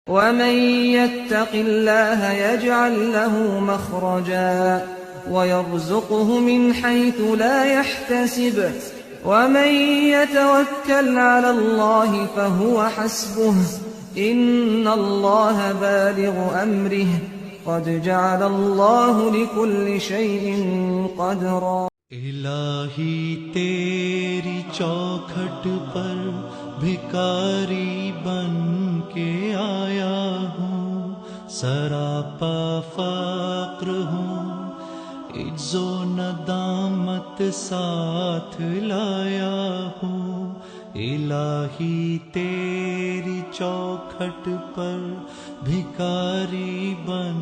ومن يتق الله يجعل له مخرجا ويرزقه من حيث لا يحتسب ومن يتوكل على الله فهو حسبه إن الله بالغ أمره قد جعل الله لكل شيء قدرا۔ الہی تیری چوکھٹ پر بھکاری بن کے آیا ہوں، سراپا فقر ہوں، عجز و ندامت ساتھ لایا ہوں۔ الہی تیری چوکھٹ پر بھکاری بن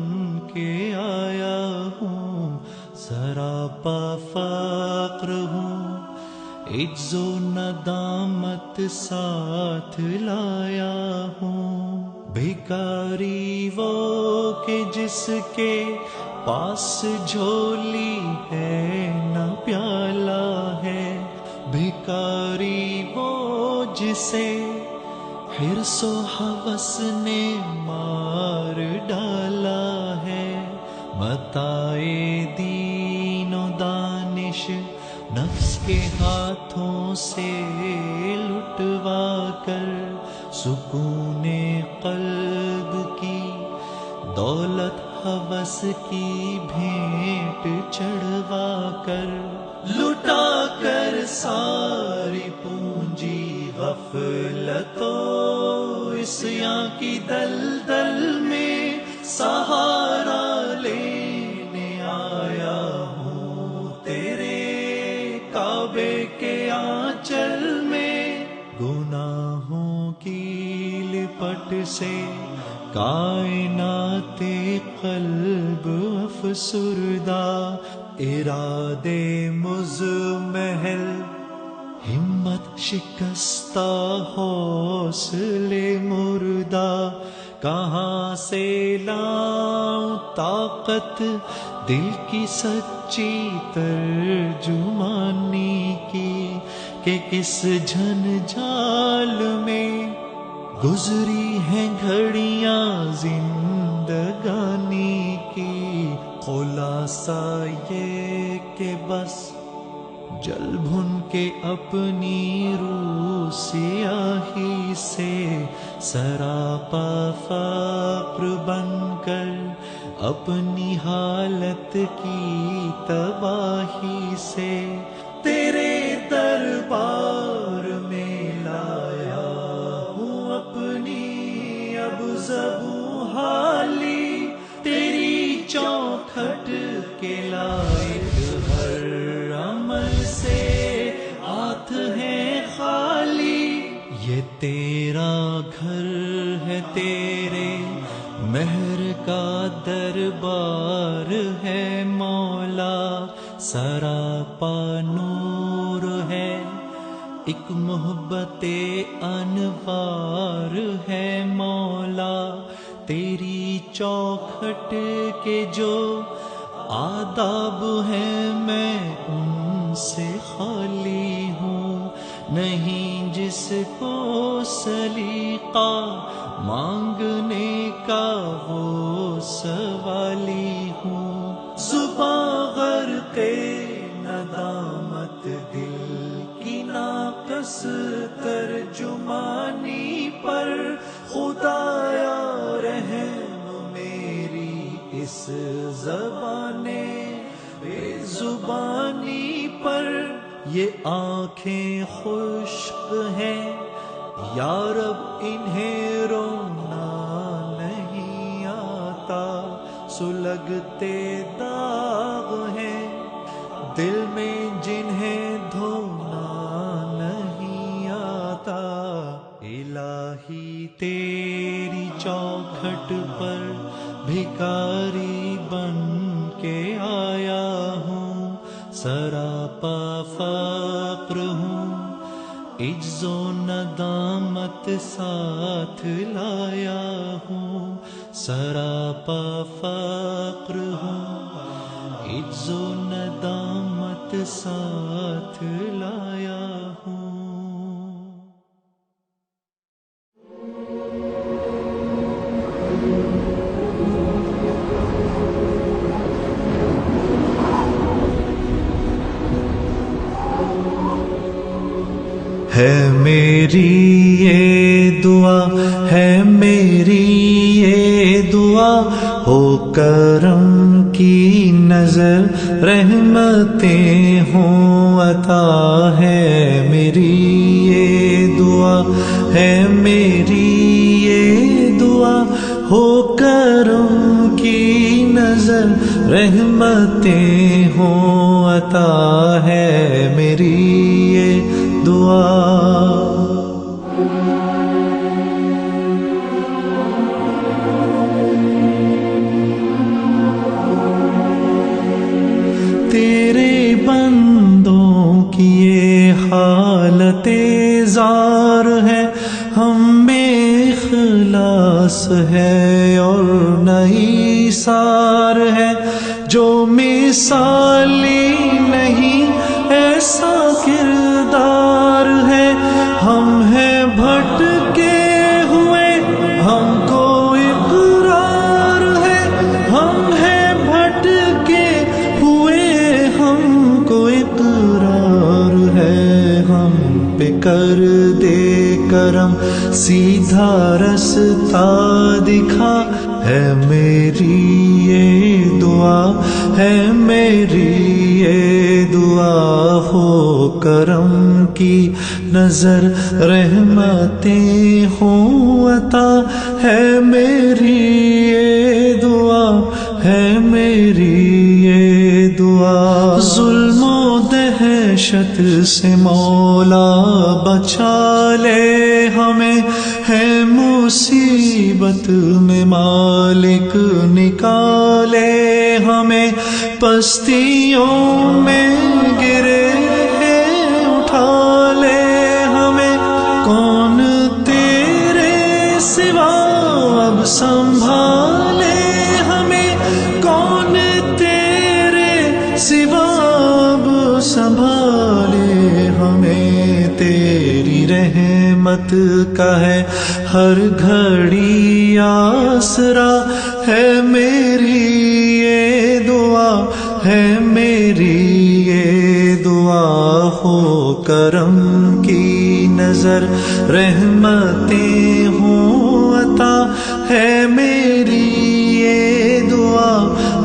کے آیا ہوں، سراپا فقر ہوں، عجز و ندامت ساتھ لایا ہوں۔ بھکاری وہ کہ جس کے پاس جھولی ہے نہ پیالہ ہے، بھکاری وہ جسے حرص و ہوس نے مار ڈالا ہے۔ متاع دین و دانش نفس کے ہاتھوں سے لٹوا کر، سکون قلب کی دولت ہوس کی بھیٹ چڑھوا کر، لٹا کر ساری پونجی غفلت و عصیاں کی دلدل میں سہارا لینے آیا ہوں تیرے کعبے کے آنچل میں۔ گناہوں کی لپٹ سے کائنات قلب افسردہ، ارادے مزمحل ہمت شکستہ حوصلے مردہ، کہاں سے لاؤں طاقت دل کی سچی ترجمانی کی، کہ کس جھنجھال میں گزری ہیں گھڑیاں زندگانی کی۔ خلاصہ یہ کہ بس جل بھن کے اپنی روح سیاہی سے، سراپا فقر بن کر اپنی حالت کی تباہی سے، تیرے دربار میں لایا ہوں اپنی اب زبوں حالی، تیری چوکھٹ کے لائق ہر عمل سے ہاتھ ہے خالی۔ یہ تیرا گھر ہے، تیرے مہر کا دربار ہے مولا، سراپا نور ہے، ایک محبت انوار ہے مولا۔ تیری چوکھٹ کے جو آداب ہیں میں ان سے خالی ہوں، نہیں جس کو سلیقہ مانگنے کا وہ سوالی ہوں۔ زباں غرق ندامت دل کی ناقص ترجمانی پر، خدایا رحم میری اس زبان بے زبانی پر۔ یہ آنکھیں خشک ہیں یا رب انہیں رونا نہیں آتا، سلگتے داغ ہیں دل میں جنہیں دھونا نہیں آتا۔ الہی تیری چوکھٹ پر بھکاری بن کے آیا ہوں، سراپا فقر ہوں، عجز و ندامت ساتھ لایا ہوں، سراپا فقر ہوں، عجز و ندامت ساتھ لایا ہوں۔ ہے میری یہ دعا، ہے میری یہ دعا، ہو کرم کی نظر رحمتیں ہوں عطا، ہے میری یہ دعا، ہے میری یہ دعا، ہو کرم کی نظر رحمتیں ہوں عطا، ہے میری یہ دعا۔ تیرے بندوں کی یہ حالت زار ہے، ہم میں اخلاص ہے اور نئی سار ہے، جو مثالی نہیں ایسا کردار ہے، ہم ہیں بھٹکے ہوئے ہم کو اقرار ہے، ہم ہیں بھٹکے ہوئے ہم کو اقرار ہے، ہم پہ کر دے کرم سیدھا رستہ دکھا، ہے میری یہ دعا، ہے میری یہ دعا، ہو کرم کی نظر رحمتیں ہوں عطا، ہے میری یہ دعا، ہے میری یہ دعا۔ ظلم و دہشت سے مولا بچا لے ہمیں، ہے مصیبت میں مالک نکالے ہمیں، پستیوں میں گرے اٹھا لے ہمیں، کون تیرے سوا اب سنبھالے ہمیں، کون تیرے سوا اب سنبھالے ہمیں، تیری رحمت کا ہے ہر گھڑی آسرا، ہے میری یہ دعا، ہے میری یہ دعا، ہو کرم کی نظر رحمتیں ہوں عطا، ہے میری یہ دعا،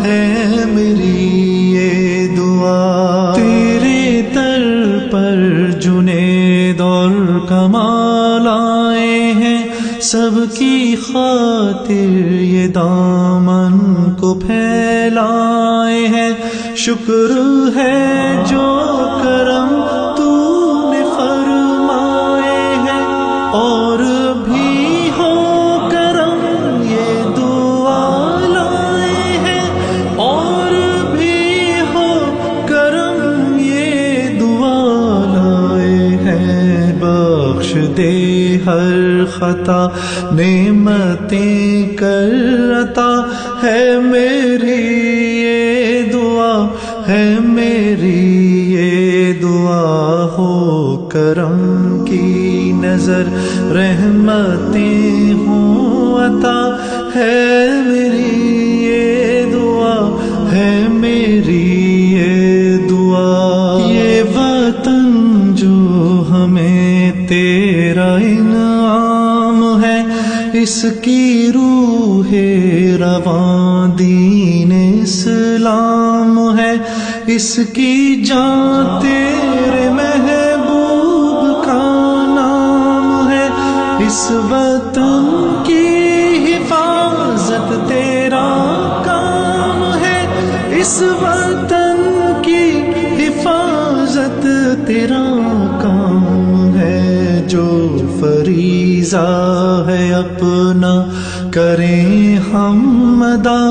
ہے میری یہ دعا۔ تیرے در پر جنید اور کمال آئے ہیں، سب کی خاطر یہ دامن کو پھیلائے ہیں، شکر ہے جو کرم تو نے فرمائے ہیں، اور بھی ہو کرم یہ دعا لائے ہیں، اور بھی ہو کرم یہ دعا لائے ہیں، بخش دے ہر خطا نعمتیں کر عطا، ہے میری یہ دعا، ہے میری یہ دعا، ہو کرم کی نظر رحمتیں ہوں عطا، ہے میری یہ دعا، ہے میری یہ دعا۔ یہ وطن جو ہمیں تیرا انعام ہے، اس کی روح رواں دین اسلام ہے، اس کی جان تیرے محبوب کا نام ہے، اس وطن کی حفاظت تیرا کام ہے، اس وطن کی حفاظت تیرا کام ہے، جو فریضہ ہے اپنا کریں ہم ادا،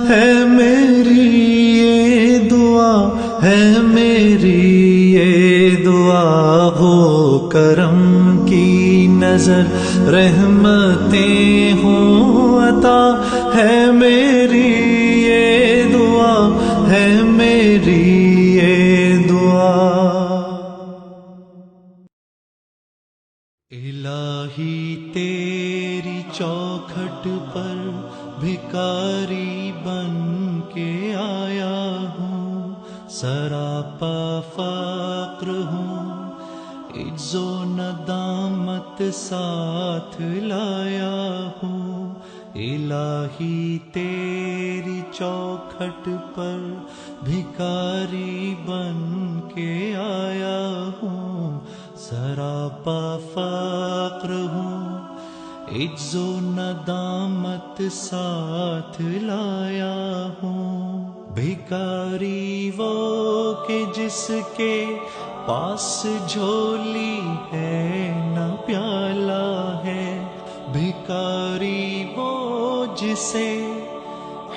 ہے میری یہ دعا، ہے میری یہ دعا، ہو کرم کی نظر رحمتیں ہوں عطا، ہے میری یہ دعا، ہے میری یہ دعا۔ الہی تیری چوکھٹ پر بھکاری بن کے آیا ہوں، سراپا فقر ہوں، عجز و ندامت ساتھ لایا ہوں، الہی تیری چوکھٹ پر بھکاری بن کے آیا ہوں، سراپا فقر ہوں، عجز و ندامت ساتھ لایا ہوں، بھکاری وہ کہ جس کے پاس جھولی ہے نہ پیالہ ہے، بھکاری وہ جسے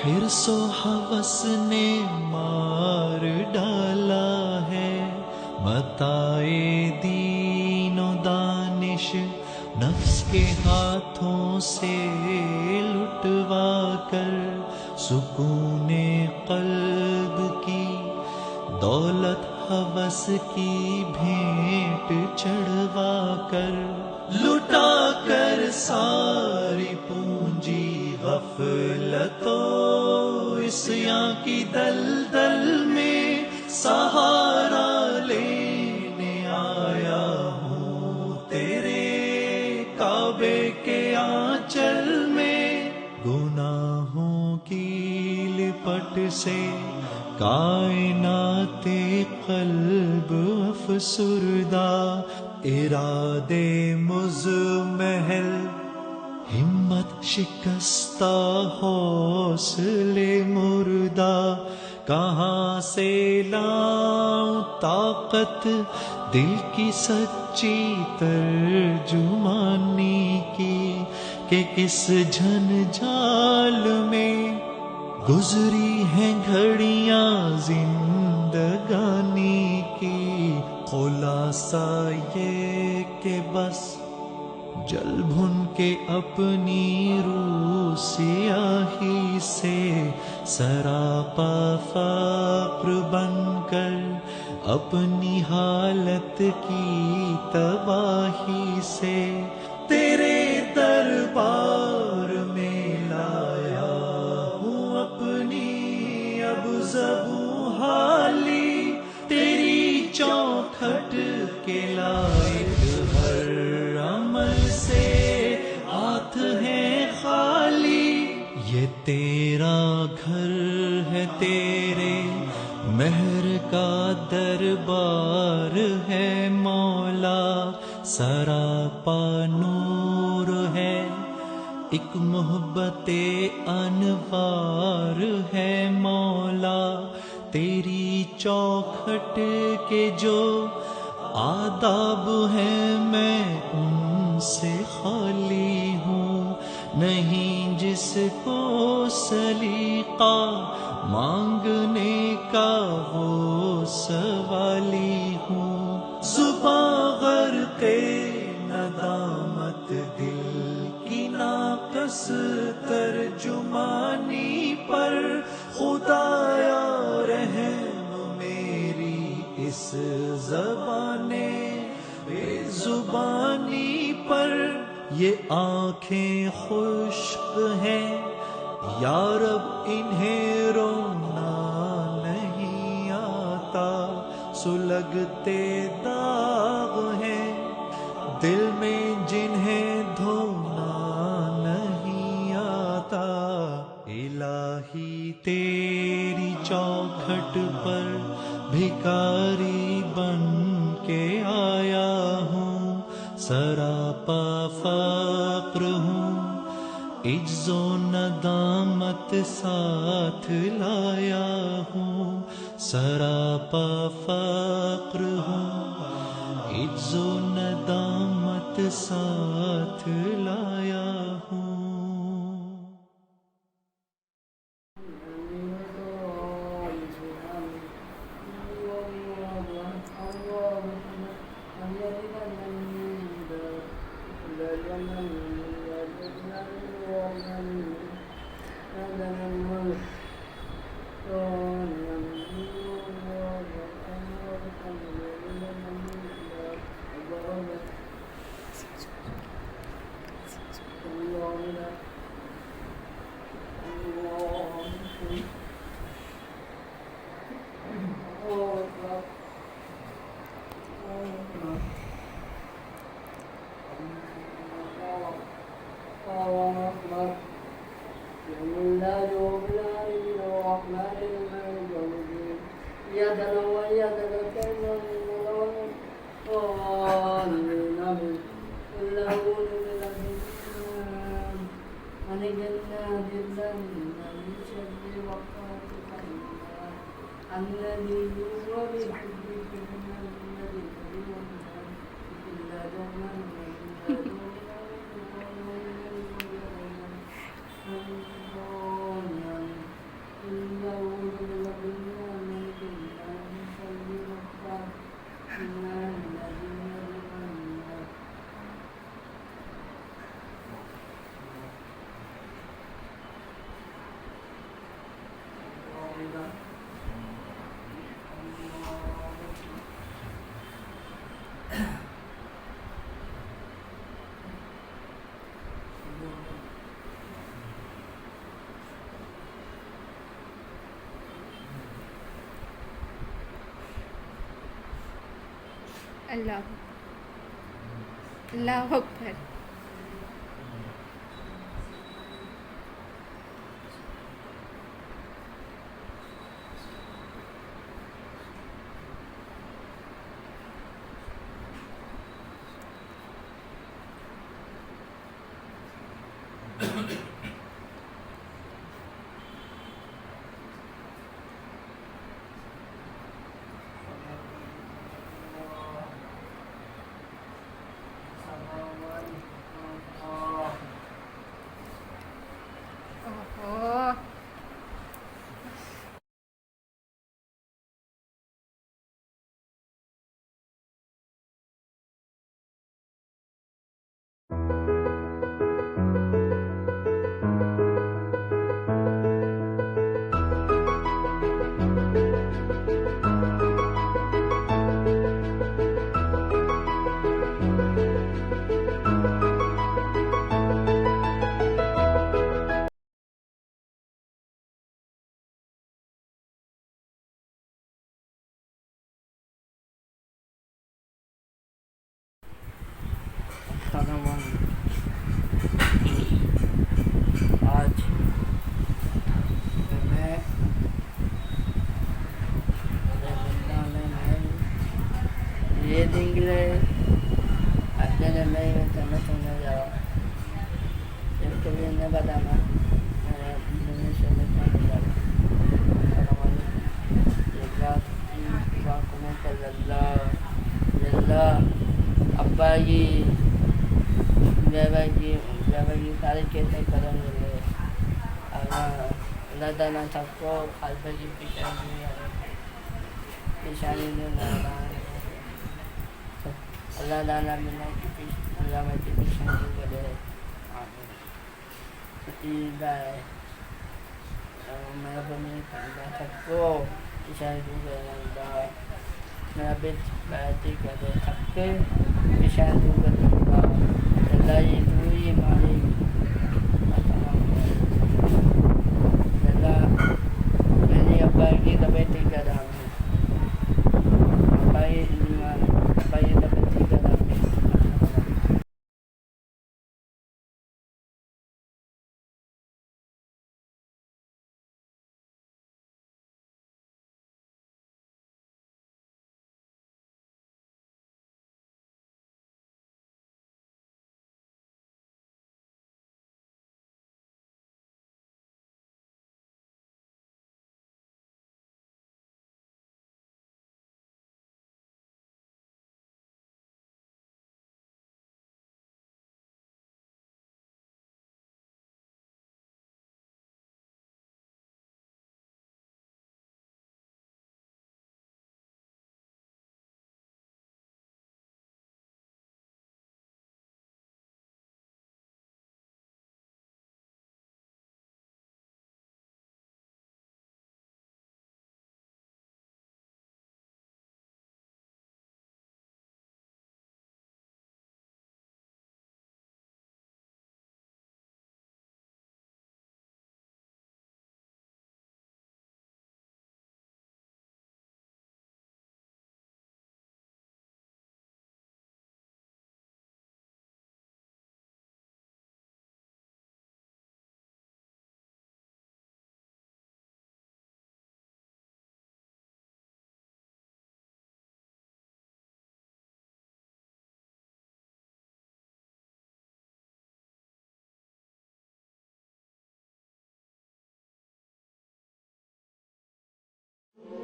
حرص و ہوس نے مار ڈالا ہے، متاع دین و دانش نفس کے ہاتھوں سے لٹوا کر، سکون قلب کی دولت ہوس کی بھینٹ چڑھوا کر، لٹا کر ساری پونجی غفلت و عصیاں کی دلدل میں سہارا لینے آیا ہوں، تیرے کعبے کے آنچل میں، گناہوں کی لپٹ سے کائنات قلب افسردہ، ارادے مزمحل ہمت شکستہ حوصلے مردہ، کہاں سے لاؤں طاقت دل کی سچی ترجمانی کی، کہ کس جھنجھال میں گزری ہیں گھڑیاں زندگانی کی، خلاصہ یہ کہ بس جل بھن کے اپنی روح سیاہی سے، سراپا فقر بن کر اپنی حالت کی تباہی سے، تیرے دربار میں لایا ہوں اپنی اب زبوں حالی، تیری چوکھٹ کے لائق ہر عمل سے ہاتھ ہے خالی، یہ تیرا گھر ہے، تیرے مہر کا دربار ہے مولا، سراپا نور ہے، ایک محبت انوار ہے مولا، تیری چوکھٹ کے جو آداب ہیں میں ان سے خالی ہوں، نہیں جس کو سلیقہ مانگنے کا وہ سوالی ہوں، زباں غرق ندامت دل کی ناقص ترجمانی پر، خدایا رحم میری اس زبان بے زبانی پر، یہ آنکھیں خشک ہیں یا رب انہیں رونا نہیں آتا، سلگتے داغ ہیں دل میں جنہیں دھونا نہیں آتا، الہی تیری چوکھٹ پر بھکاری بن کے آیا ہوں، سراپا فقر ہوں، عجز و ندامت ساتھ لایا ہوں، سراپا فقر ہوں، عجز و ندامت ساتھ لایا ہوں۔ إنا بالله من شر وقاتك النار الذي يوجد بك من الذي يوجد إلا دما اللہ اکبر. اوہو. آج میں یہ دن کے لیے اپنے میں کرنا چاہنے جا رہا ہوں. اس کے لیے نہیں بتانا میں اپنے سے بتانے جا رہا ہوں. ابا کی سارے کیسے قدم ملے اللہ تعالیٰ سب کو خالصہ کی پیشانی میں اللہ تعالیٰ ملنے کی پیشانی کرے. میرا بنی سب کو پیشانی کرے. میرا بیٹ بیٹی کرے سب کے پیشانی کرے. اللہ یہ دوری مالک اللہ میری ابا کی طبیعت ٹھیک کر رہا ہوں. ابا یہ طبیعت ٹھیک کر رہا ہوں.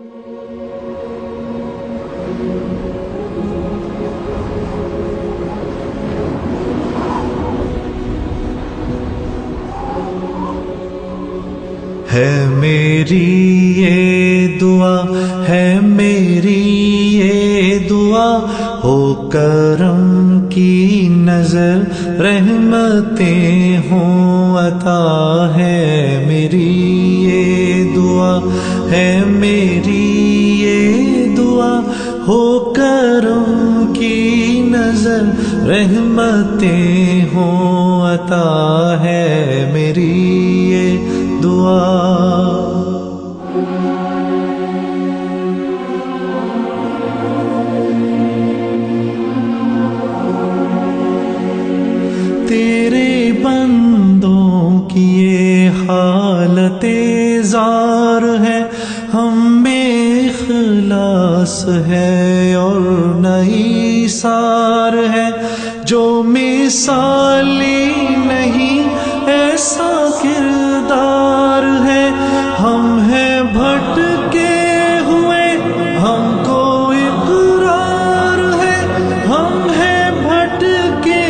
ہے میری یہ دعا، ہے میری یہ دعا، ہو کرم کی نظر رحمتیں ہوں عطا، ہے میری یہ دعا، ہے میری یہ دعا، ہو کرم کی نظر رحمتیں ہوں عطا، ہے میری یہ دعا۔ تیرے بندوں کی یہ حالت زار ہے، ہم میں اخلاص ہے اور نئی سار ہے، جو مثالی نہیں ایسا کردار ہے، ہم ہیں بھٹکے ہوئے ہم کو اقرار ہے، ہم ہیں بھٹکے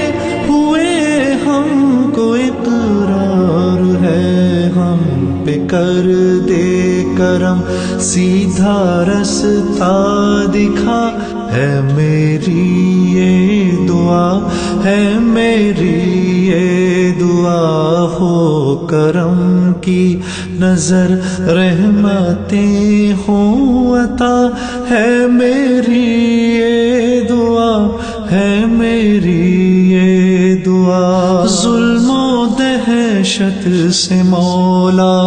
ہوئے ہم کو اقرار ہے، ہم پہ کر دے کرم سیدھا رستہ دکھا، ہے میری یہ دعا، ہے میری یہ دعا، ہو کرم کی نظر رحمتیں ہوں عطا، ہے میری یہ دعا، ہے میری یہ دعا۔ ظلم و دہشت سے مولا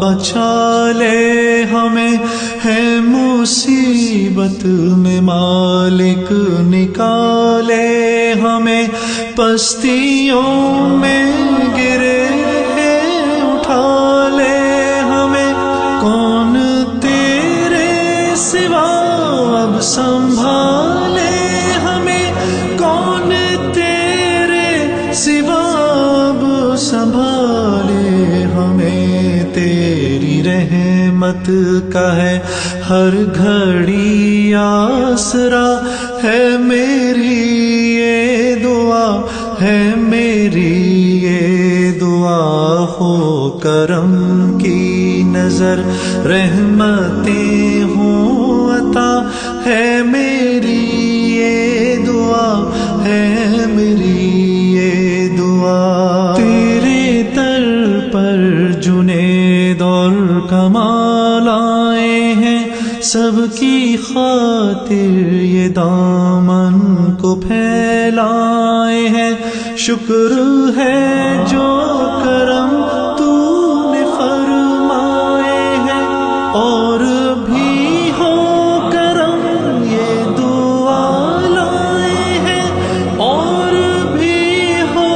بچا لے ہمیں، ہے مصیبت میں مالک نکالے ہمیں، پستیوں میں گرے اٹھا لے ہمیں، کون تیرے سوا اب سنبھالے ہمیں، کون تیرے سوا اب سنبھالے ہمیں، تیری رحمت کا ہے ہر گھڑی آسرا، ہے میری یہ دعا، ہے میری یہ دعا، ہو کرم کی نظر رحمتیں ہوں عطا، ہے میری یہ دعا، ہے میری یہ دعا۔ تیرے در پر جنید اور کمال آئے ہیں، سب کی خاطر یہ دامن کو پھیلائے ہیں، شکر ہے جو کرم تو نے فرمائے ہیں، اور بھی ہو کرم یہ دعا لائے ہیں، اور بھی ہو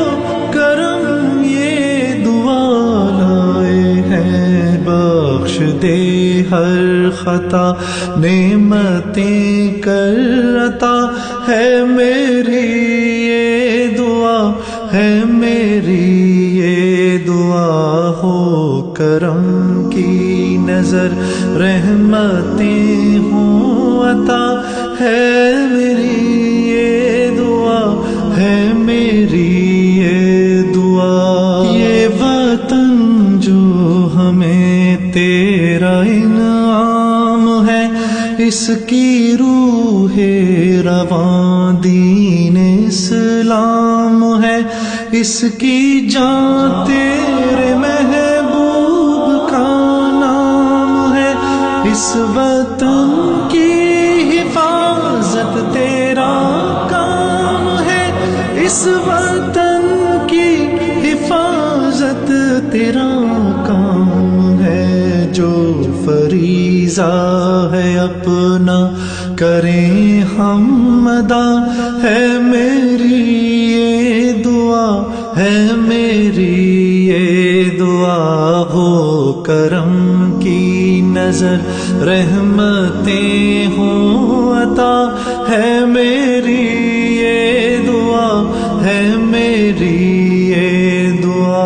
کرم یہ دعا لائے ہیں، بخش دے ہر خطا نعمتیں کر عطا، ہے میری یہ دعا، ہے میری یہ دعا، ہو کرم کی نظر رحمتیں ہوں عطا، ہے میری یہ دعا، ہے میری یہ دعا۔ یہ وطن جو ہمیں تیرا انعام ہے، اس کی روح رواں دین اسلام ہے، اس کی جان تیرے محبوب کا نام ہے، اس وطن کی حفاظت تیرا کام ہے، اس وطن کی حفاظت تیرا کام ہے، جو فریضہ ہے اپنا کریں ہم ادا، ہے میری یہ دعا، ہے میری یہ دعا، ہو کرم کی نظر رحمتیں ہوں عطا، ہے میری یہ دعا، ہے میری یہ دعا۔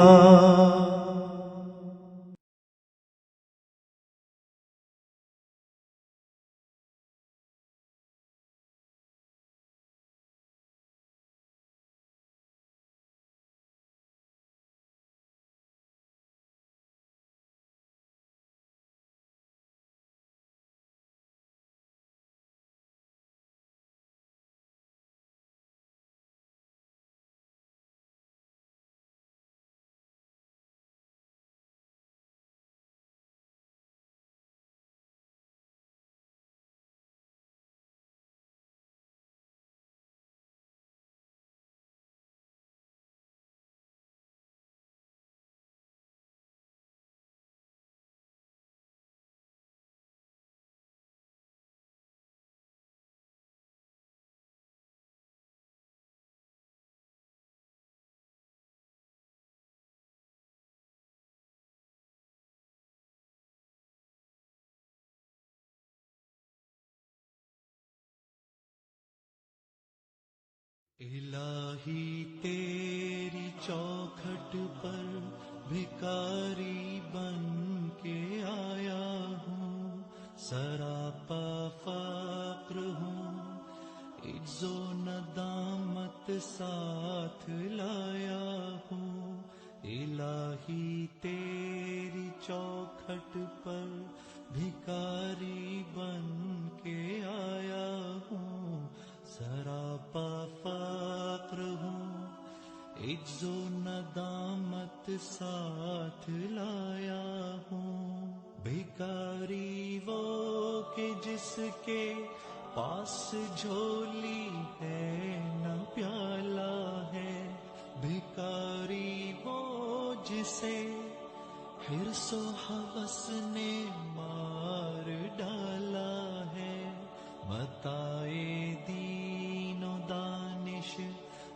الہی تیری چوکھٹ پر بھکاری بن کے آیا ہوں، سراپا فقر ہوں، عجز و ندامت ساتھ لایا ہوں۔ الہی تیری چوکھٹ پر بھکاری بن کے آیا ہوں، سراپا فقر ہوں، عجز و ندامت ساتھ لایا ہوں۔ بھکاری وہ کہ جس کے پاس جھولی ہے نہ پیالہ ہے، بھکاری وہ جسے حرص و ہوس نے مار ڈالا ہے۔ متاع دین و دانش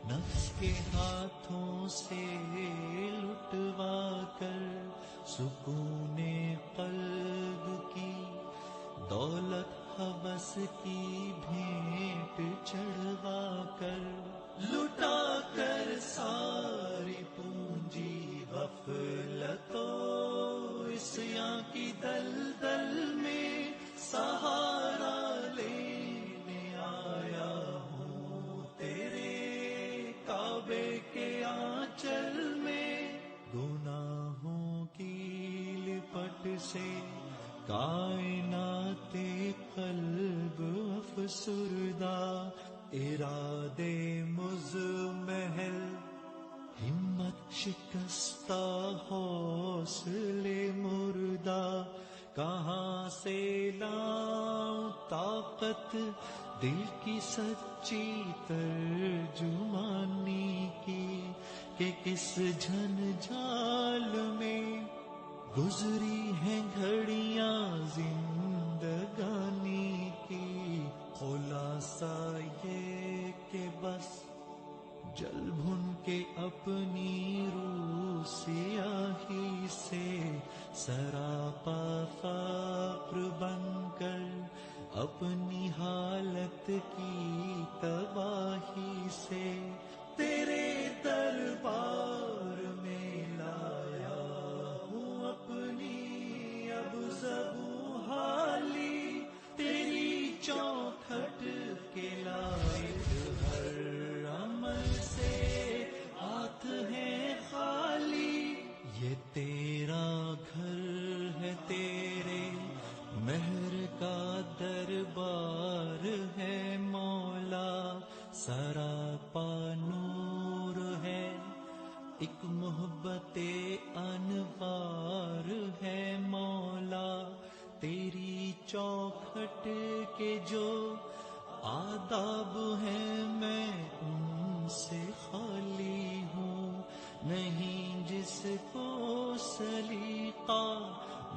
نفس کے ہاتھوں سے لٹوا کر، سکون قلب کی دولت ہوس کی بھیٹ چڑھوا کر، لٹا کر ساری پونجی غفلت و عصیاں کی دلدل میں سہارا لینے آیا ہوں تیرے کعبے کے آنچل میں۔ گناہوں کی لپٹ سے کائنات قلب افسردہ، ارادے مزمحل ہمت شکستہ، حوصلے مردہ، کہاں سے لاؤں طاقت دل کی سچی ترجمانی کی، کہ کس جھنجھال میں گزری ہیں گھڑیاں زندگانی کی۔ خلاصہ یہ کہ بس جل بھن کے اپنی روح سیاہی سے، سراپا فقر بن کر اپنی حالت کی تباہی سے، تیرے دربار میں لایا ہوں اپنی اب زبوں حالی، تیری چوکھٹ کے لائق ہر عمل سے ہاتھ ہے خالی۔ یہ تیرا گھر ہے، تیرے مہر کا دربار ہے مولا، سراپا نور ہے، ایک محبت انوار ہے مولا۔ تیری چوکھٹ کے جو آداب ہیں میں ان سے خالی ہوں، نہیں جس کو سلیقہ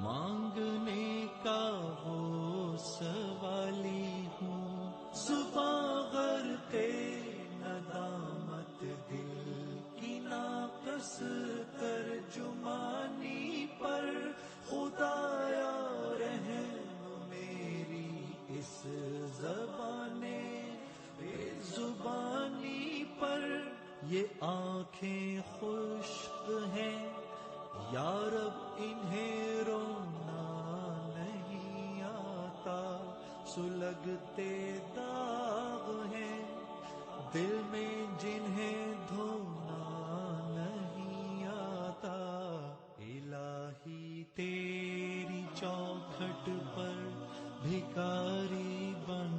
مانگنے کا وہ سوالی ہوں۔ صبح غرقے ندامت دل کی ناقص ترجمانی پر، خدایا رحم میری اس زبانی پر۔ یہ آنکھیں خشک ہیں یا رب انہیں رونا نہیں آتا، سلگتے داغ ہیں دل میں جنہیں دھونا نہیں آتا۔ الہی تیری چوکھٹ پر بھکاری بن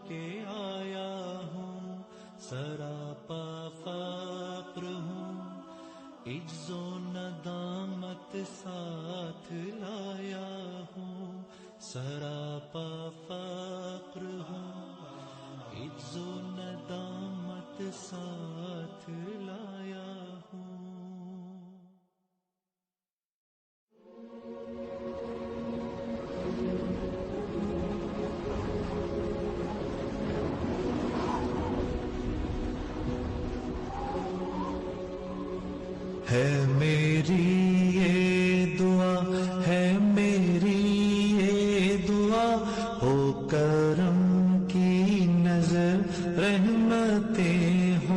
کے آیا ہوں، سراپا فقر ہوں، عجز و ندامت ساتھ لایا ہوں، سراپا فقر ہوں، عجز و ندامت ساتھ لایا ہوں۔ ہے میری یہ دعا، ہے میری یہ دعا، ہو کرم کی نظر رحمتیں ہوں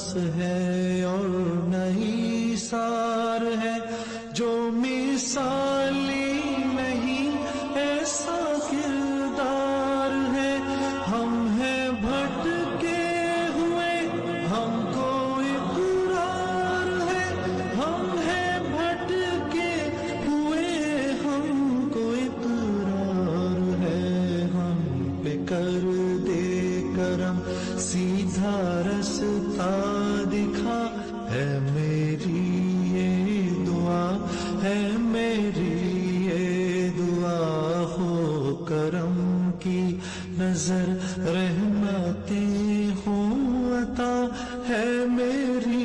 لباس ہے اور نئی سار ہے، جو مثالی نہیں ایسا کردار ہے، ہم ہیں بھٹکے ہوئے ہم کو اقرار ہے، ہم ہیں بھٹکے ہوئے ہم کو اقرار ہے، ہم پہ کر دے کرم سیدھا رستہ دکھا، ہے میری یہ دعا، ہے میری یہ دعا، ہو کرم کی نظر رحمتیں ہوں عطا، ہے میری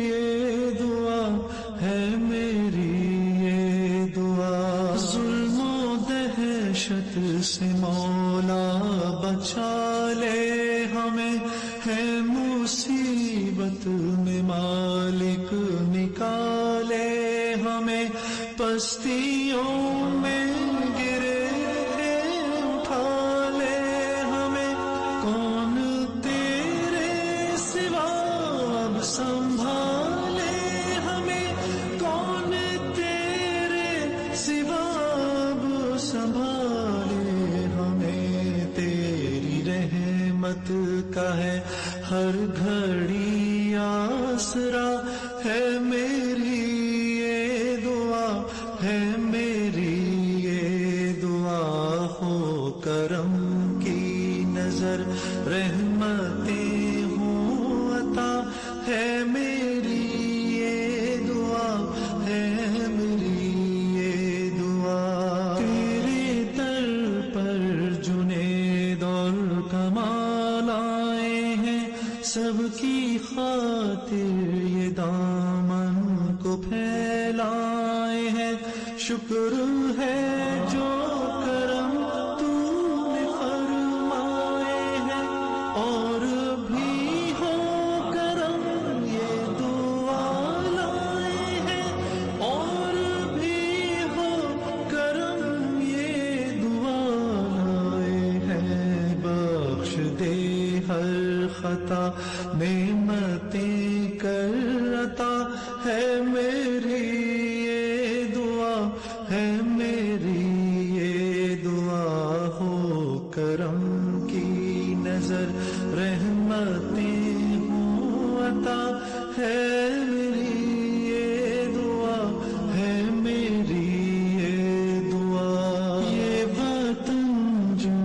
یہ دعا، ہے میری یہ دعا، ظلم و دہشت سے مولا بچا لے ہمیں، ہے مصیبت میں مالک نکالے ہمیں، پستیوں میں گرے اٹھا لے ہمیں، کون تیرے سوا اب سنبھالے ہمیں، کون تیرے سوا اب سنبھالے ہمیں، تیری رحمت کا ہے ہر گھڑی آسرا، ہے میری یہ دعا، ہے میری یہ دعا، ہو کرم کی نظر رحمتیں ہوں عطا، ہے میری یہ دعا، ہے میری یہ دعا، تیرے در پر جنید اور کمال آئے ہیں، سب کی خاطر یہ دامن کو پھیلائے ہیں، شکر ہے جو کرم تو نے فرمائے ہیں، اور بھی ہو کرم یہ دعا لائے ہیں، اور بھی ہو کرم یہ دعا لائے ہیں، بخش دے ہر خطا نعمتیں کر عطا، ہے میری یہ دعا، ہے میری یہ دعا، ہو کرم کی نظر رحمتیں ہوں عطا، ہے میری یہ دعا، ہے میری یہ دعا، یہ وطن جو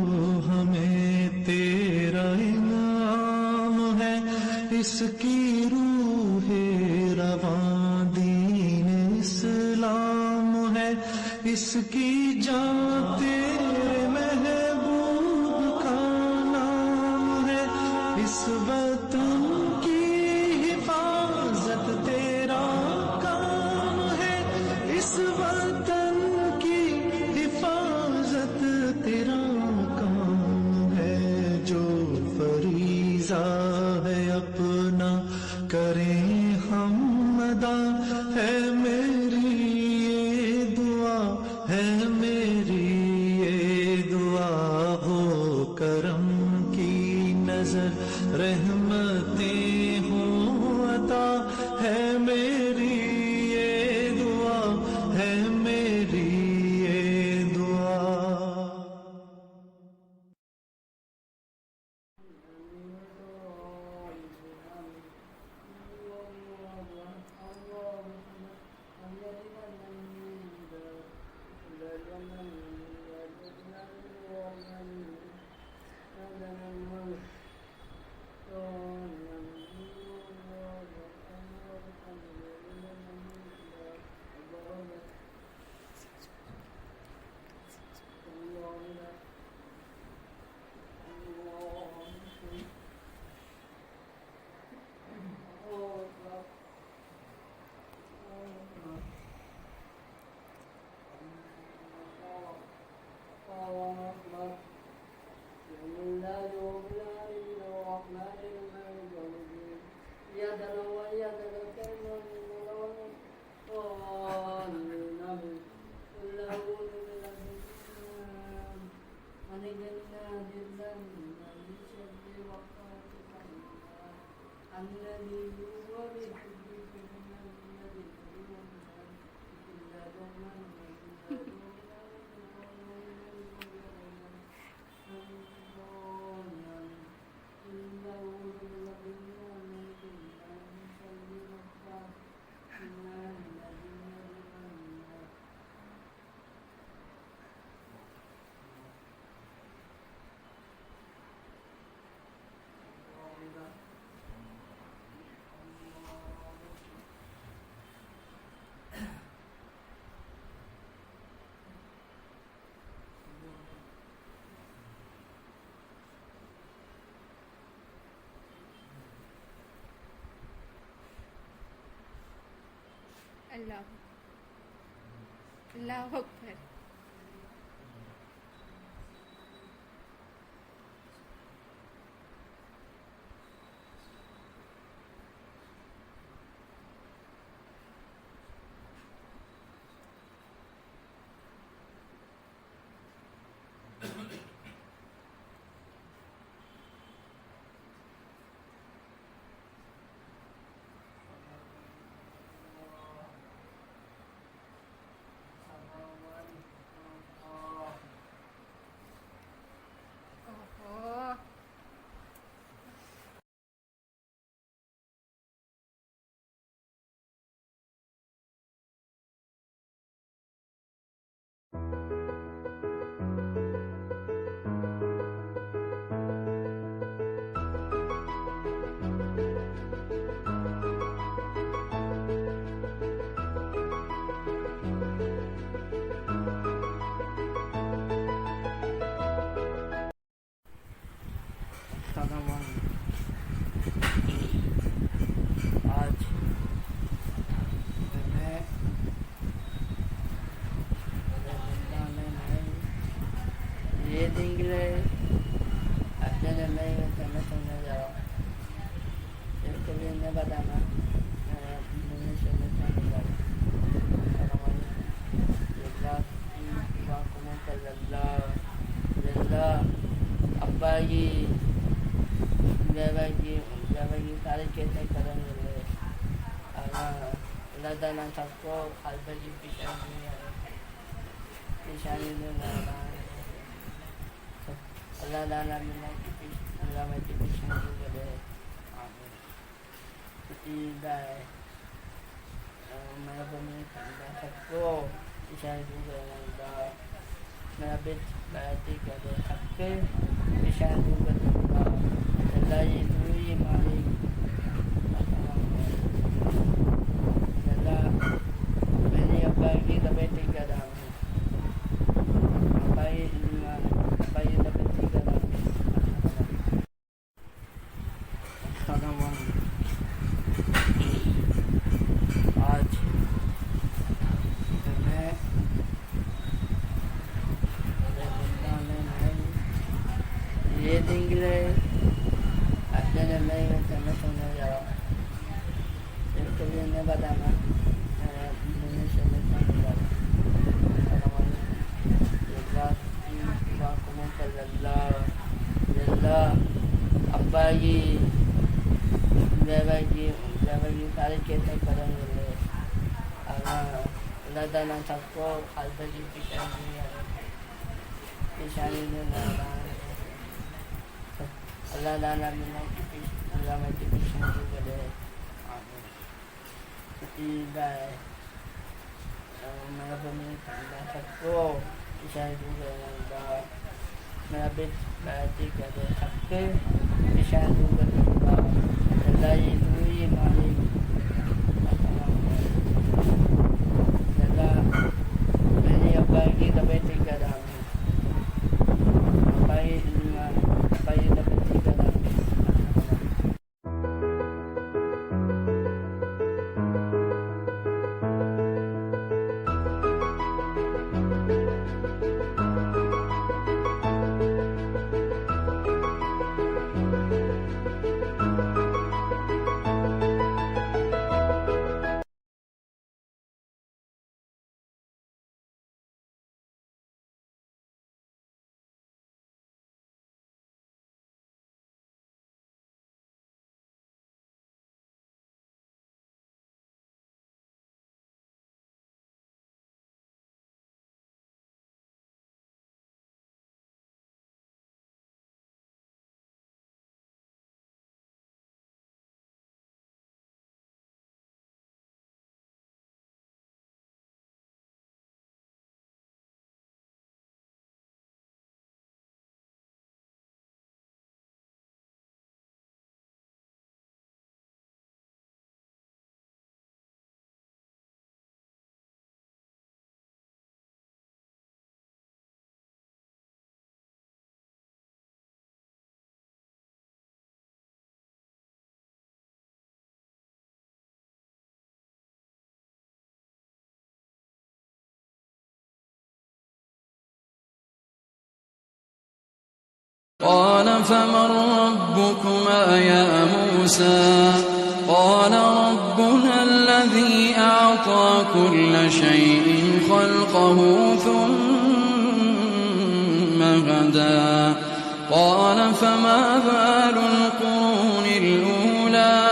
ہمیں تیرا انعام ہے، اس کی روح رواں دین اسلام ہے، اس کی جان تیرے محبوب کا نام ہے، اس وطن کی حفاظت تیرا کام ہے، اس وطن کی حفاظت تیرا کام ہے، جو فریضہ ہے اپنا کریں ہم ادا، ہے میری یہ دعا، ہے میری یہ دعا، ہو کرم کی نظر رحمتیں ہوں عطا، ہے میری یہ دعا، ہے میری یہ دعا۔ اللہ اللہ اکبر. آج میں یہ دن کے لیے اپنے میں کرنا سمجھا جا رہا ہوں. اس کے لیے میں بتانا ابا کی سارے کیسے قدم ملے اللہ تعالیٰ سب کو خالبہ کی پیشانی میں اللہ تعالیٰ اللہ میں کی پیشانی کرے. میرا بنی سب کو پیشانی دور کرے. میرا بیٹی کرے سب کے پیشانی دور کرے. اللہ یہ دوری مالک اللہ میری ابا کی طبیعت ٹھیک کر رہا ہوں. ابا کی طبیعت ٹھیک کر رہا ہوں. آج میں یہ دن کے لیے اپنے میں کرنا سمجھا جا رہا ہوں. اس کے لیے میں بتانا ابا کی سارے کیسے قدم ملے اللہ تعالیٰ سب کو خالبہ کی پیشانی میں اللہ تعالیٰ اللہ میں کی پیشانی کرے. میرا بنی سب کو پیشانی دور کرے. میرا بیٹی کرے سب کے پیشانی دور کرے. اللہ یہ دوری مالک اللہ میری ابا کی طبیعت ٹھیک کر رہا ہوں. ابا کی طبیعت ٹھیک کر رہا ہوں. قال فمن ربكما يا موسى قال ربنا الذي أعطى كل شيء خلقه ثم هدى قال فما بال القرون الأولى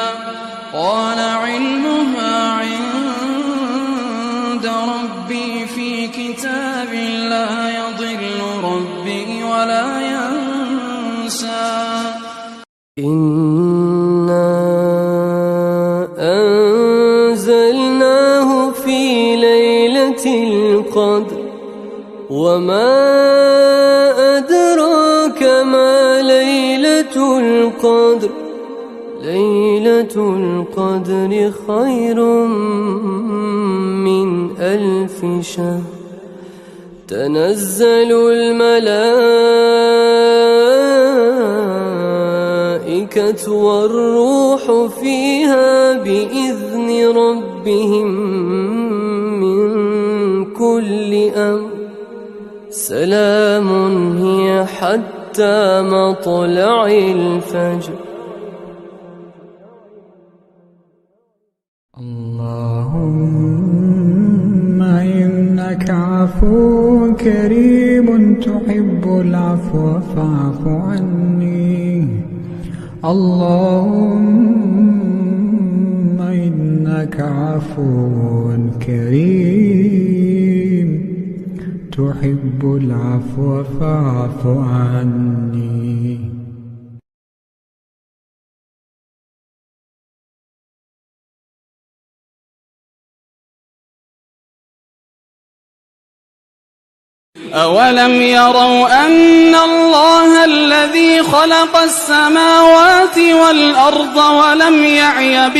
قال علمها عند ربي في كتاب لا يضل ربي ولا ينسى إنا أنزلناه في ليلة القدر وما أدراك ما ليلة القدر ليلة القدر خير من 1000 شهر تنزل الملائكة والروح فيها بإذن ربهم من كل أمر سلام هي حتى مطلع الفجر. اللهم إنك عفو كريم تحب العفو فاعف عني. اللهم إنك عفو كريم تحب العفو فاعف عني. أولم يروا أن الله الذي خلق السماوات والأرض ولم يعي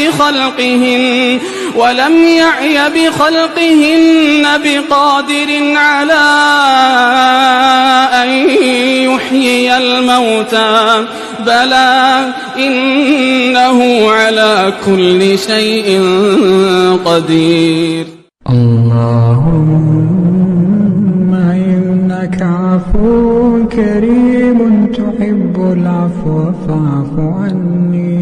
بخلقهن بقادر على أن يحيي الموتى بلى إنه على كل شيء قدير. اللهم إنك عفو كريم تحب العفو فاعف عني.